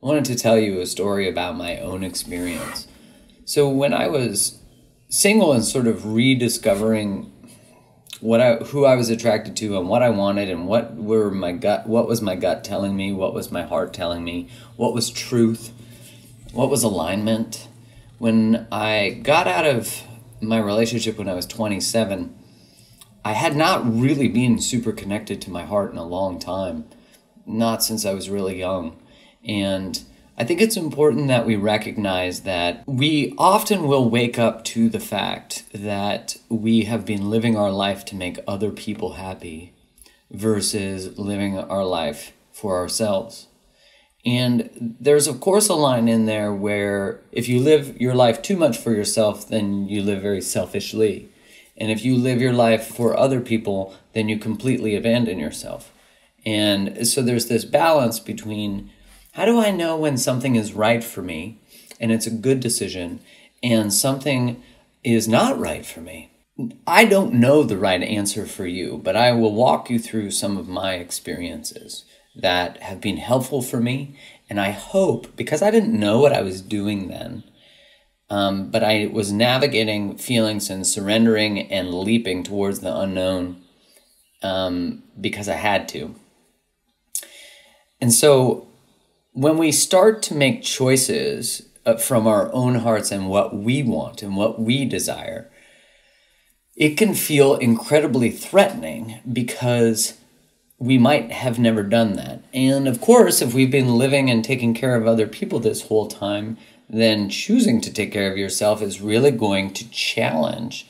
wanted to tell you a story about my own experience. So when I was single and sort of rediscovering who I was attracted to and what I wanted and what was my gut telling me, what was my heart telling me, what was truth, what was alignment. When I got out of my relationship when I was 27, I had not really been super connected to my heart in a long time, not since I was really young. And I think it's important that we recognize that we often will wake up to the fact that we have been living our life to make other people happy versus living our life for ourselves. And there's, of course, a line in there where if you live your life too much for yourself, then you live very selfishly. And if you live your life for other people, then you completely abandon yourself. And so there's this balance between, how do I know when something is right for me and it's a good decision and something is not right for me? I don't know the right answer for you, but I will walk you through some of my experiences that have been helpful for me. And I hope, because I didn't know what I was doing then, but I was navigating feelings and surrendering and leaping towards the unknown because I had to. And so when we start to make choices from our own hearts and what we want and what we desire, it can feel incredibly threatening because we might have never done that. And of course, if we've been living and taking care of other people this whole time, then choosing to take care of yourself is really going to challenge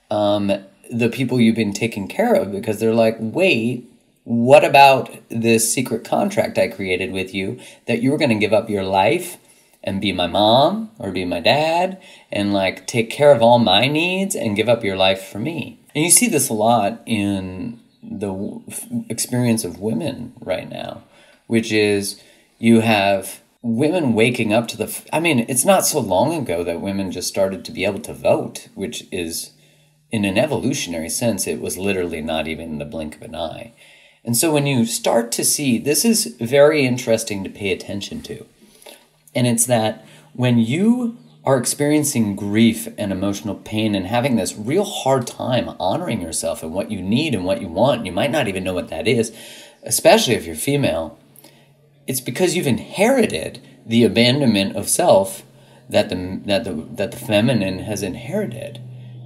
the people you've been taking care of, because they're like, wait, what about this secret contract I created with you that you were going to give up your life and be my mom or be my dad and like take care of all my needs and give up your life for me? And you see this a lot in the experience of women right now, which is you have women waking up to it's not so long ago that women just started to be able to vote, which is, in an evolutionary sense, it was literally not even the blink of an eye. And so when you start to see, this is very interesting to pay attention to. And it's that when you are experiencing grief and emotional pain and having this real hard time honoring yourself and what you need and what you want, you might not even know what that is, especially if you're female, it's because you've inherited the abandonment of self that the feminine has inherited,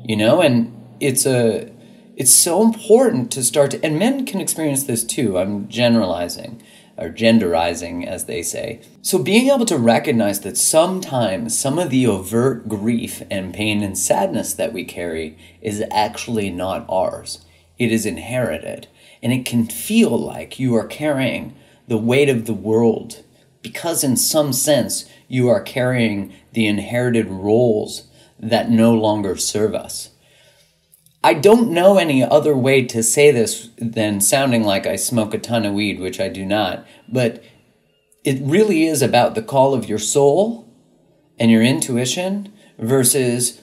and it's so important to start to, and men can experience this too. I'm generalizing or genderizing, as they say. So being able to recognize that sometimes some of the overt grief and pain and sadness that we carry is actually not ours. It is inherited, and it can feel like you are carrying the weight of the world, because in some sense you are carrying the inherited roles that no longer serve us. I don't know any other way to say this than sounding like I smoke a ton of weed, which I do not, but it really is about the call of your soul and your intuition versus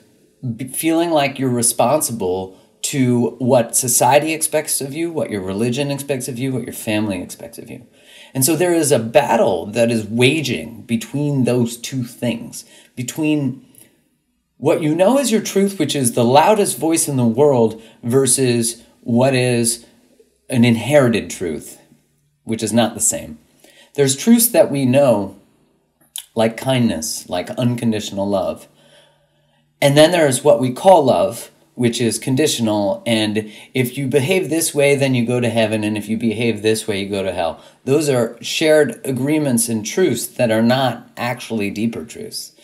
feeling like you're responsible to what society expects of you, what your religion expects of you, what your family expects of you. And so there is a battle that is waging between those two things, between what you know is your truth, which is the loudest voice in the world, versus what is an inherited truth, which is not the same. There's truths that we know, like kindness, like unconditional love. And then there's what we call love, which is conditional, and if you behave this way, then you go to heaven, and if you behave this way, you go to hell. Those are shared agreements and truths that are not actually deeper truths.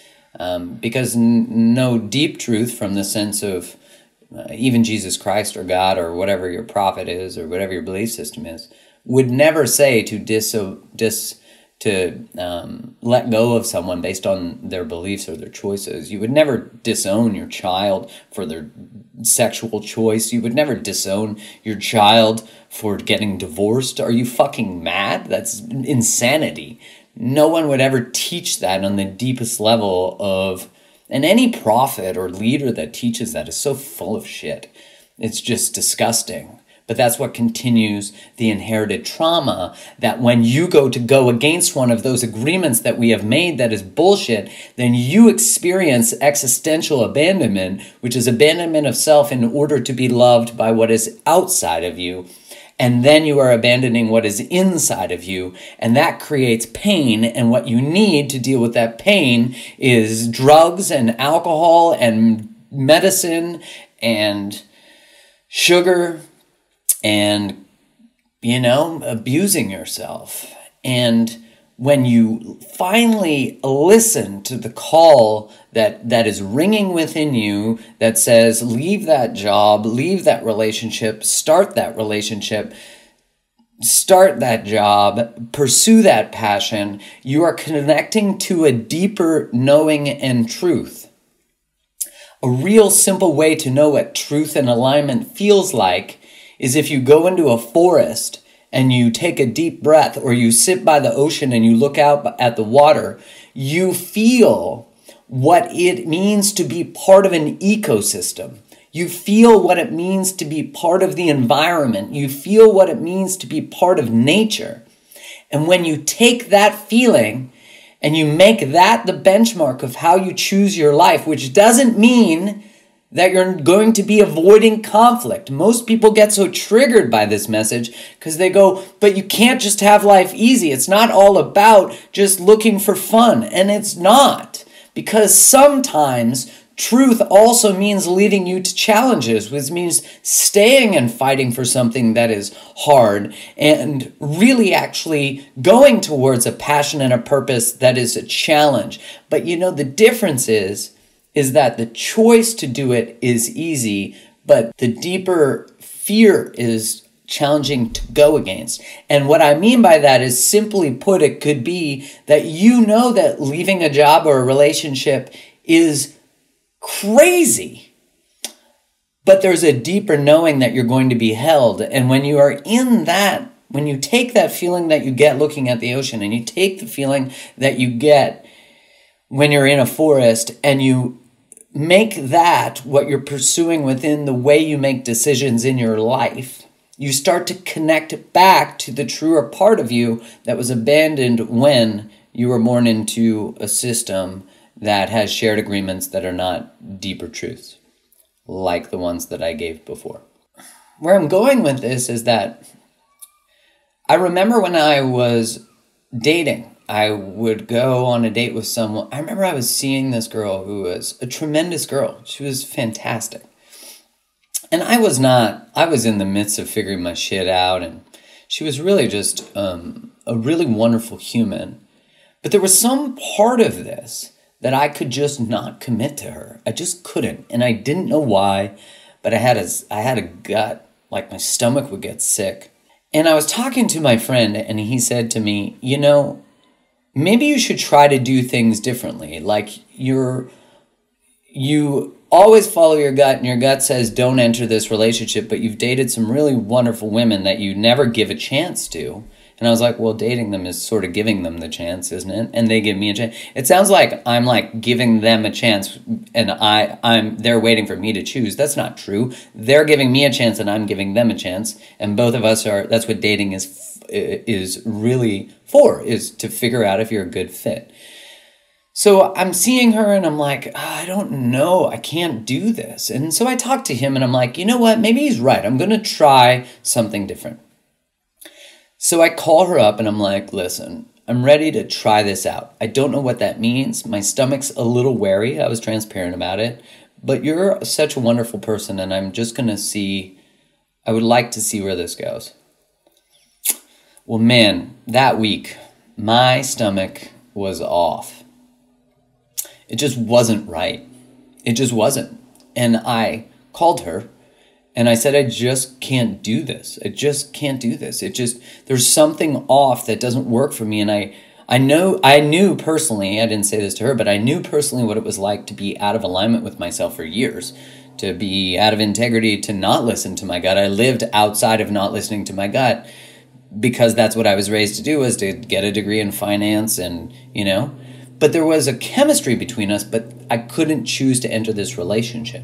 Because no deep truth from the sense of even Jesus Christ or God or whatever your prophet is or whatever your belief system is, would never say to let go of someone based on their beliefs or their choices. You would never disown your child for their sexual choice. You would never disown your child for getting divorced. Are you fucking mad? That's insanity. No one would ever teach that on the deepest level of, and any prophet or leader that teaches that is so full of shit. It's just disgusting. But that's what continues the inherited trauma, that when you go against one of those agreements that we have made that is bullshit, then you experience existential abandonment, which is abandonment of self in order to be loved by what is outside of you. And then you are abandoning what is inside of you, and that creates pain. And what you need to deal with that pain is drugs and alcohol and medicine and sugar and, abusing yourself. And when you finally listen to the call that is ringing within you that says, leave that job, leave that relationship, start that relationship, start that job, pursue that passion, you are connecting to a deeper knowing and truth. A real simple way to know what truth and alignment feels like is if you go into a forest and you take a deep breath, or you sit by the ocean and you look out at the water, you feel what it means to be part of an ecosystem. You feel what it means to be part of the environment. You feel what it means to be part of nature. And when you take that feeling and you make that the benchmark of how you choose your life, which doesn't mean that you're going to be avoiding conflict. Most people get so triggered by this message because they go, but you can't just have life easy. It's not all about just looking for fun. And it's not, because sometimes truth also means leading you to challenges, which means staying and fighting for something that is hard and really actually going towards a passion and a purpose that is a challenge. But the difference is that the choice to do it is easy, but the deeper fear is challenging to go against. And what I mean by that is, simply put, it could be that that leaving a job or a relationship is crazy, but there's a deeper knowing that you're going to be held. And when you are in that, when you take that feeling that you get looking at the ocean, and you take the feeling that you get when you're in a forest, and you make that what you're pursuing within the way you make decisions in your life, you start to connect back to the truer part of you that was abandoned when you were born into a system that has shared agreements that are not deeper truths, like the ones that I gave before. Where I'm going with this is that I remember when I was dating, I would go on a date with someone. I remember I was seeing this girl who was a tremendous girl. She was fantastic. And I was not. I was in the midst of figuring my shit out, and she was really just a really wonderful human. But there was some part of this that I could just not commit to her. I just couldn't, and I didn't know why, but I had a gut, like my stomach would get sick. And I was talking to my friend, and he said to me, maybe you should try to do things differently. Like you always follow your gut, and your gut says don't enter this relationship, but you've dated some really wonderful women that you never give a chance to. And I was like, well, dating them is sort of giving them the chance, isn't it? And they give me a chance. It sounds like I'm like giving them a chance, and they're waiting for me to choose. That's not true. They're giving me a chance, and I'm giving them a chance. And both of us are. That's what dating is really for, is to figure out if you're a good fit. So I'm seeing her, and I'm like, I don't know, I can't do this. And so I talked to him, and I'm like, you know what? Maybe he's right. I'm going to try something different. So I call her up, and I'm like, listen, I'm ready to try this out. I don't know what that means. My stomach's a little wary. I was transparent about it. But you're such a wonderful person, and I'm just going to see, I would like to see where this goes. Well, man, that week, my stomach was off. It just wasn't right. It just wasn't. And I called her, and I said, I just can't do this. I just can't do this. There's something off that doesn't work for me. And I knew personally, I didn't say this to her, but I knew personally what it was like to be out of alignment with myself for years, to be out of integrity, to not listen to my gut. I lived outside of not listening to my gut because that's what I was raised to do, was to get a degree in finance and, But there was a chemistry between us, but I couldn't choose to enter this relationship.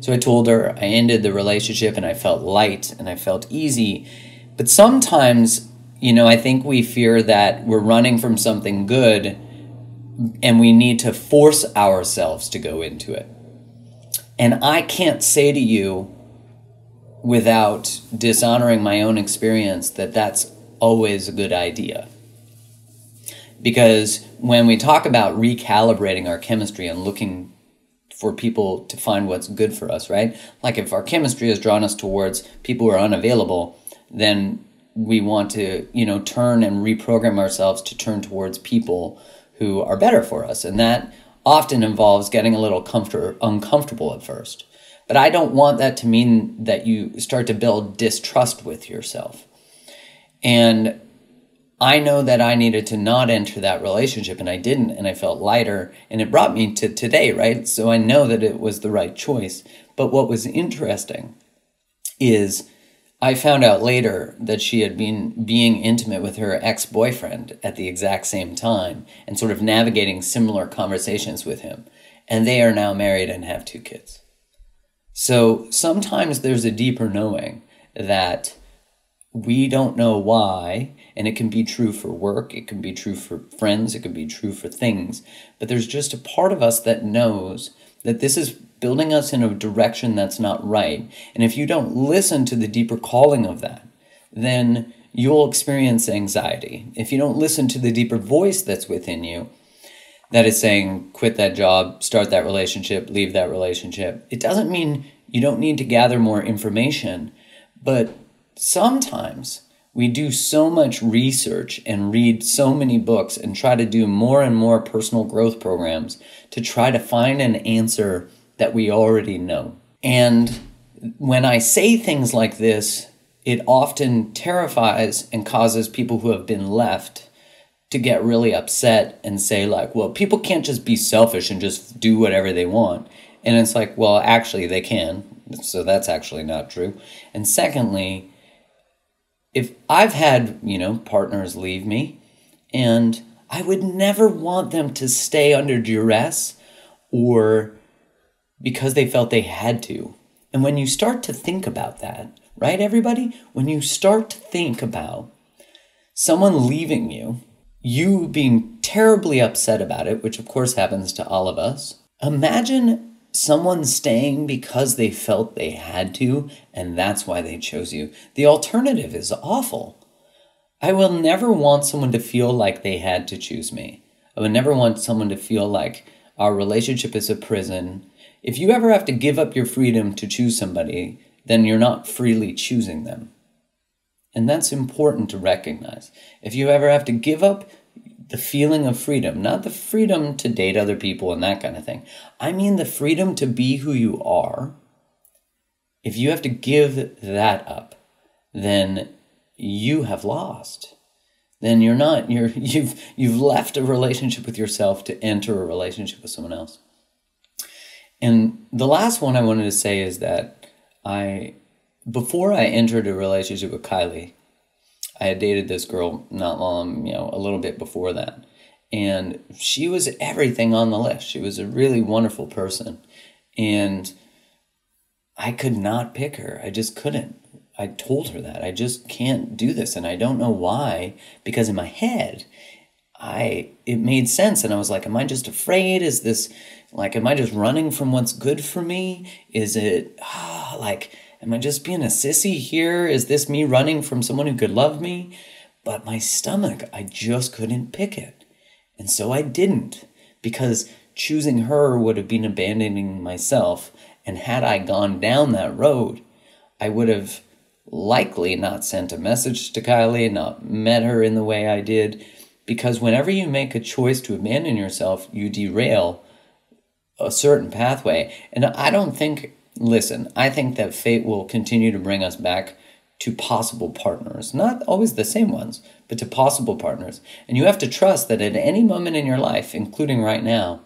So I told her I ended the relationship and I felt light and I felt easy. But sometimes, I think we fear that we're running from something good and we need to force ourselves to go into it. And I can't say to you without dishonoring my own experience that that's always a good idea. Because when we talk about recalibrating our chemistry and looking for people to find what's good for us, right? Like if our chemistry has drawn us towards people who are unavailable, then we want to, turn and reprogram ourselves to turn towards people who are better for us. And that often involves getting a little uncomfortable at first. But I don't want that to mean that you start to build distrust with yourself. And I know that I needed to not enter that relationship, and I didn't, and I felt lighter, and it brought me to today, right? So I know that it was the right choice. But what was interesting is I found out later that she had been being intimate with her ex-boyfriend at the exact same time and sort of navigating similar conversations with him. And they are now married and have 2 kids. So sometimes there's a deeper knowing that we don't know why, and it can be true for work, it can be true for friends, it can be true for things, but there's just a part of us that knows that this is building us in a direction that's not right. And if you don't listen to the deeper calling of that, then you'll experience anxiety. If you don't listen to the deeper voice that's within you, that is saying, quit that job, start that relationship, leave that relationship, it doesn't mean you don't need to gather more information, but sometimes we do so much research and read so many books and try to do more and more personal growth programs to try to find an answer that we already know. And when I say things like this, it often terrifies and causes people who have been left to get really upset and say like, well, people can't just be selfish and just do whatever they want. And it's like, well, actually they can. So that's actually not true. And secondly, if I've had, partners leave me, and I would never want them to stay under duress or because they felt they had to. And when you start to think about that, right, everybody? When you start to think about someone leaving you, you being terribly upset about it, which of course happens to all of us, imagine someone staying because they felt they had to, and that's why they chose you. The alternative is awful. I will never want someone to feel like they had to choose me. I would never want someone to feel like our relationship is a prison. If you ever have to give up your freedom to choose somebody, then you're not freely choosing them. And that's important to recognize. If you ever have to give up the feeling of freedom, not the freedom to date other people and that kind of thing. I mean the freedom to be who you are. If you have to give that up, then you have lost. Then you've left a relationship with yourself to enter a relationship with someone else. And the last one I wanted to say is that before I entered a relationship with Kylie, I had dated this girl not long, a little bit before that. And she was everything on the list. She was a really wonderful person. And I could not pick her. I just couldn't. I told her that. I just can't do this. And I don't know why. Because in my head, it made sense. And I was like, am I just afraid? Is this, am I just running from what's good for me? Is it, am I just being a sissy here? Is this me running from someone who could love me? But my stomach, I just couldn't pick it. And so I didn't, because choosing her would have been abandoning myself. And had I gone down that road, I would have likely not sent a message to Kylie, not met her in the way I did. Because whenever you make a choice to abandon yourself, you derail a certain pathway. And Listen, I think that fate will continue to bring us back to possible partners. Not always the same ones, but to possible partners. And you have to trust that at any moment in your life, including right now,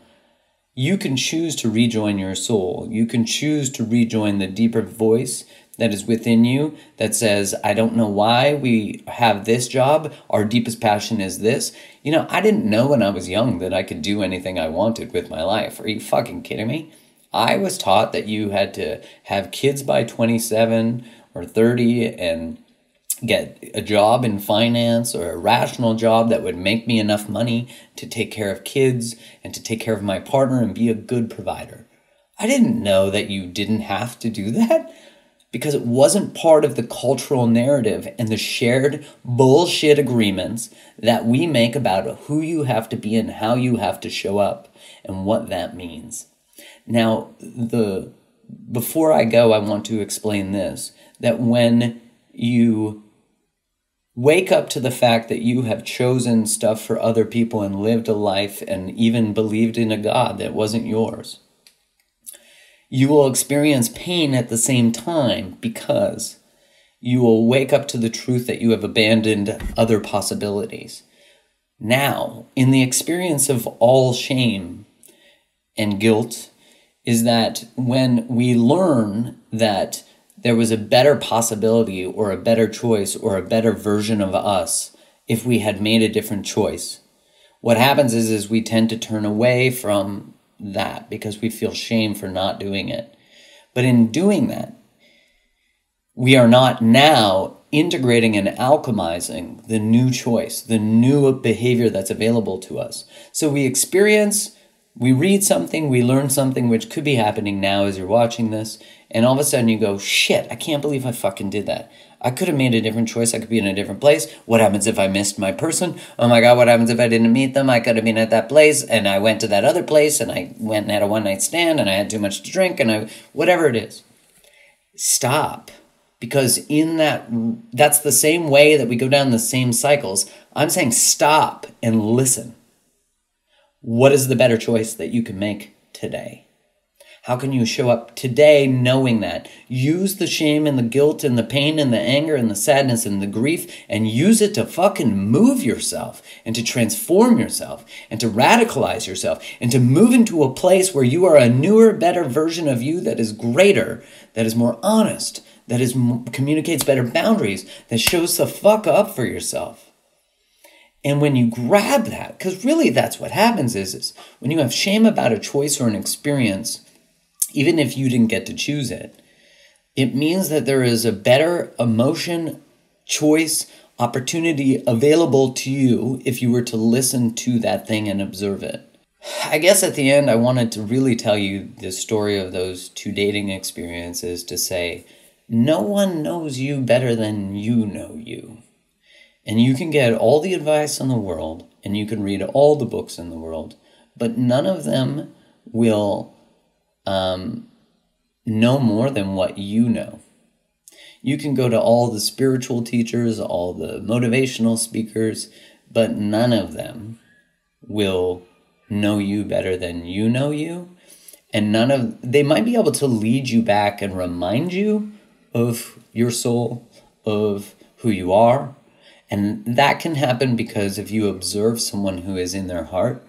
you can choose to rejoin your soul. You can choose to rejoin the deeper voice that is within you that says, I don't know why we have this job. Our deepest passion is this. I didn't know when I was young that I could do anything I wanted with my life. Are you fucking kidding me? I was taught that you had to have kids by 27 or 30 and get a job in finance or a rational job that would make me enough money to take care of kids and to take care of my partner and be a good provider. I didn't know that you didn't have to do that because it wasn't part of the cultural narrative and the shared bullshit agreements that we make about who you have to be and how you have to show up and what that means. Now, before I go, I want to explain this, that when you wake up to the fact that you have chosen stuff for other people and lived a life and even believed in a God that wasn't yours, you will experience pain at the same time because you will wake up to the truth that you have abandoned other possibilities. Now, in the experience of all shame and guilt, is that when we learn that there was a better possibility or a better choice or a better version of us if we had made a different choice, what happens is we tend to turn away from that because we feel shame for not doing it. But in doing that, we are not now integrating and alchemizing the new choice, the new behavior that's available to us. So we read something, we learn something which could be happening now as you're watching this, and all of a sudden you go, shit, I can't believe I fucking did that. I could have made a different choice. I could be in a different place. What happens if I missed my person? Oh my God, what happens if I didn't meet them? I could have been at that place, and I went to that other place, and I went and had a one-night stand, and I had too much to drink, and whatever it is. Stop. Because that's the same way that we go down the same cycles. I'm saying stop and listen. What is the better choice that you can make today? How can you show up today knowing that? Use the shame and the guilt and the pain and the anger and the sadness and the grief and use it to fucking move yourself and to transform yourself and to radicalize yourself and to move into a place where you are a newer, better version of you that is greater, that is more honest, that communicates better boundaries, that shows the fuck up for yourself. And when you grab that, because really that's what happens is when you have shame about a choice or an experience, even if you didn't get to choose it, it means that there is a better emotion, choice, opportunity available to you if you were to listen to that thing and observe it. I guess at the end, I wanted to really tell you the story of those two dating experiences to say, no one knows you better than you know you. And you can get all the advice in the world, and you can read all the books in the world, but none of them will know more than what you know. You can go to all the spiritual teachers, all the motivational speakers, but none of them will know you better than you know you. And they might be able to lead you back and remind you of your soul, of who you are. And that can happen because if you observe someone who is in their heart,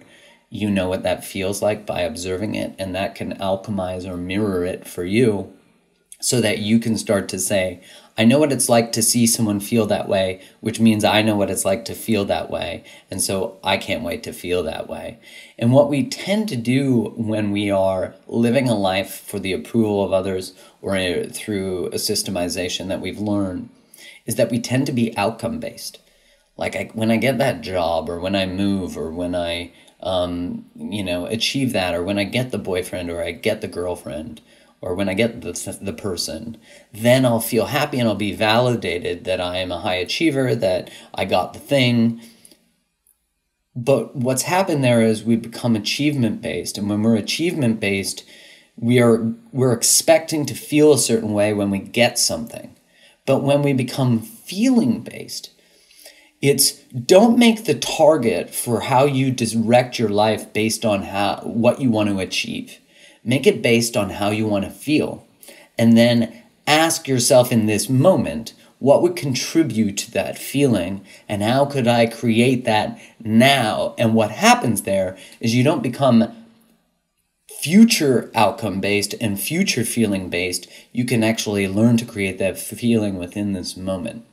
you know what that feels like by observing it, and that can alchemize or mirror it for you so that you can start to say, I know what it's like to see someone feel that way, which means I know what it's like to feel that way, and so I can't wait to feel that way. And what we tend to do when we are living a life for the approval of others or through a systemization that we've learned is that we tend to be outcome-based. Like when I get that job, or when I move, or when I achieve that, or when I get the boyfriend, or I get the girlfriend, or when I get the person, then I'll feel happy and I'll be validated that I am a high achiever, that I got the thing. But what's happened there is we become achievement-based, and when we're achievement-based, we're expecting to feel a certain way when we get something. But when we become feeling-based, it's don't make the target for how you direct your life based on what you want to achieve. Make it based on how you want to feel. And then ask yourself in this moment, what would contribute to that feeling? And how could I create that now? And what happens there is you don't become future outcome based and future feeling based. You can actually learn to create that feeling within this moment.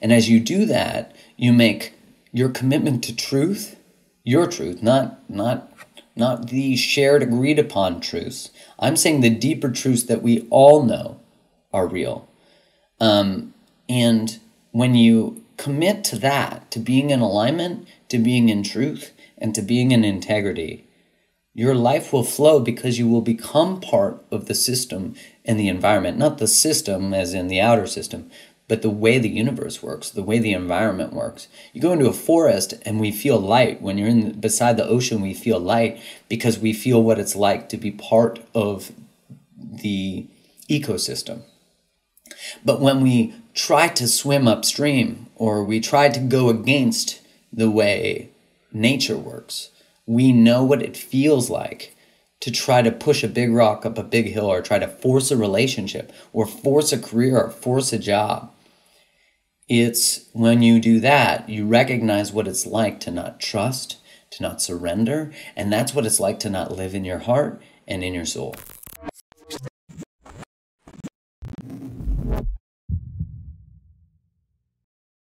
And as you do that, you make your commitment to truth, your truth, not not the shared agreed upon truths. I'm saying the deeper truths that we all know are real. And when you commit to that, to being in alignment, to being in truth, and to being in integrity, your life will flow because you will become part of the system and the environment. Not the system as in the outer system, but the way the universe works, the way the environment works. You go into a forest and we feel light. When you're beside the ocean, we feel light because we feel what it's like to be part of the ecosystem. But when we try to swim upstream, or we try to go against the way nature works, we know what it feels like to try to push a big rock up a big hill, or try to force a relationship, or force a career, or force a job. It's when you do that, you recognize what it's like to not trust, to not surrender, and that's what it's like to not live in your heart and in your soul.